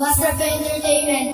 Master of Entertainment.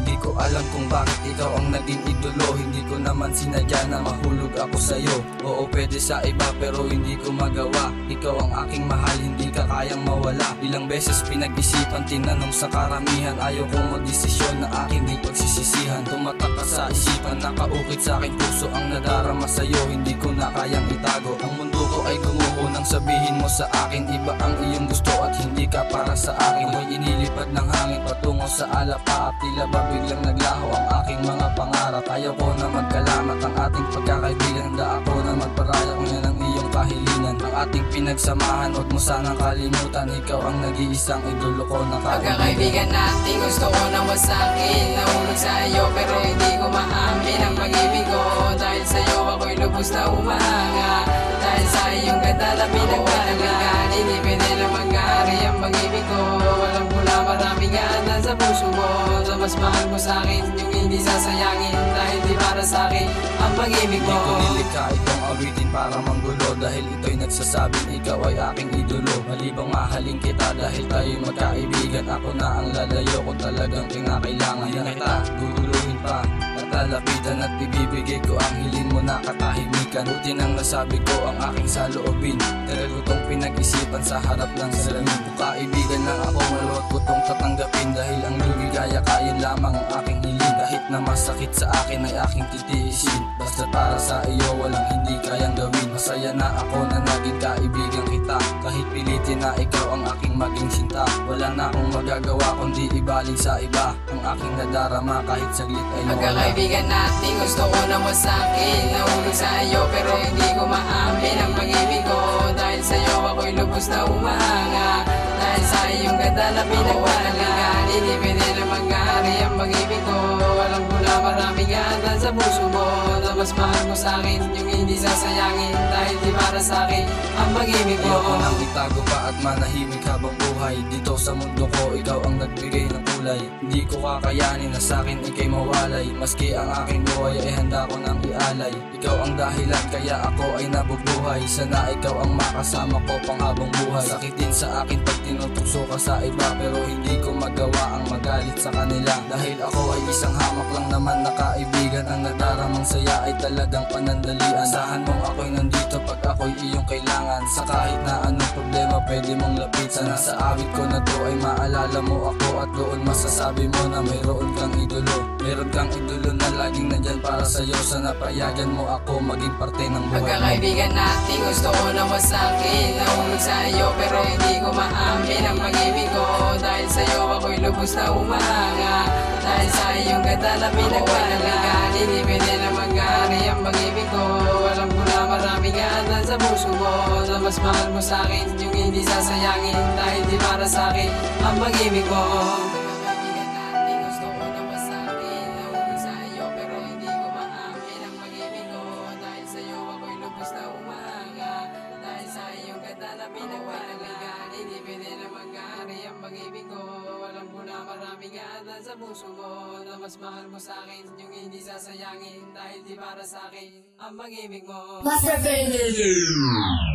Di ko alam kung bakit ikaw ang naging idolo. Hindi ko naman sinadya na mahulog ako sa'yo. Oo, pwede sa iba pero hindi ko magawa. Ikaw ang aking mahal, hindi ka kayang mawala. Ilang beses pinag-isipan, tinanong sa karamihan. Ayaw kong magdesisyon na aking di pagsisisihan. Tumatak ka sa isipan, nakaukit sa aking puso ang nadarama sa'yo. Hindi ko na kayang itago. Ang mundo ko ay gumuho nang sabihin mo sa akin. Iba ang iyong gusto at hindi ka para sa akin. May inilipad ng hangin patungo sa alapa at tila ba biglang naglaho ang aking mga pangarap. Ayaw ko na magkalamat ang ating pagkakaibigan. Handa ako na magparaya kung yan ang iyong kahilingan. Ang ating pinagsamahan, huwag mo sanang kalimutan. Ikaw ang nag-iisang idolo ko na pagkakaibigan natin, gusto ko na masakin. Nahulog sa iyo pero hindi ko maamin ang pag-ibig ko. Dahil sa iyo ako'y lubos na umahanga. Dahil sa iyong ganda na pinagpalagaan. Hindi pwede na mag-aari ang pag-ibig ko. Alam ko na maraming gana sa puso mo. Mas mahal mo sa'kin yung hindi sasayangin. Dahil di para sa'kin ang pag-ibig mo. Hindi ko nilikha itong awitin para manggulo. Dahil ito'y nagsasabing ikaw ay aking idolo. Malibang mahalin kita dahil tayo'y magkaibigan. Ako na ang lalayo ko talagang kinakailangan. Hindi kita guguluhin pa at lalapitan at ibibigay ko ang hiling mo na katahimikan. Buti nang nasabi ko ang aking saloobin. Tagal ko tong pinag-isipan sa harap ng salamin. Kaibigan lang ako, maluwag ko tong tatanggapin. Dahil ang lumigaya kayan lamang ang aking hiling. Kahit na masakit sa akin ay aking titiisin. Basta para sa iyo walang hindi kayang gawin. Masaya na ako na naging kaibigan kita. Kahit pilitin na ikaw ang aking maging sinta. Wala na akong magagawa kundi ibaling sa iba. Ang aking nadarama kahit saglit ay nawala. Pagkakaibigan natin, gusto ko na masakin. Nahulog sa iyo pero hindi ko maamin ang pag-ibig ko. Dahil sa iyo ako'y lubos na umahanga. Dahil sa iyong ganda na pinagpalagaan. Hindi pwede na mag-aari ang pag-ibig ko. Alam ko na maraming gana sa puso mo. Na mas mahal mo sa'kin yung hindi sasayangin. Dahil di para sa'kin ang pag-ibig mo. Ayoko nang itago pa at manahimik habang buhay. Dito sa mundo ko ikaw ang nagbigay ng kulay. Hindi ko kakayanin na sa'kin ikay mawalay. Maski ang aking buhay ay handa ko nang ialay. Ikaw ang dahilan kaya ako ay nabubuhay. Sana ikaw ang makasama ko pang habang buhay. Sakit din sa akin pag tinutukso ka sa iba. Pero hindi ko magawa ang magalit sa kanila. Dahil ako ay isang hamak lang naman na kaibigan. Ang nadaramang saya ay talagang panandalian. Asahan mong ako'y nandito pag ako'y iyong kailangan. Sa kahit na anong problema pwede mong lapitan. Sa awit ko na to ay maalala mo ako. At doon masasabi mo na mayroon kang idolo. Meron kang idolo na laging nandyan para sa'yo. Sana payagan mo ako maging parte ng buhay mo. Pagkakaibigan natin, gusto ko na masakin. Nahulog sa iyo pero hindi ko maamin ang pag-ibig ko. Dahil sa iyo ako'y lubos na umahanga. Dahil sa iyong ganda na pinagpalagaan. Hindi pwede na mag-aari ang pag-ibig ko. Alam ko na maraming gana sa puso mo. Na mas mahal mo sa'kin yung hindi sasayangin. Dahil di para sa'kin ang pag-ibig mo. Pagkakaibigan natin, gusto ko na masakin. Nahulog sa iyo pero hindi ko maamin ang pag-ibig ko. Dahil sa iyo ako'y lubos na umahanga. Dahil sa iyong ganda na pinagpalagaan. Hindi pwede na mag-aari ang pag-ibig ko. Alam ko na maraming gana sa puso mo. Na mas mahal mo sa'kin yung hindi sasayangin. Dahil di para sa'kin ang pag-ibig mo. Master of Entertainment.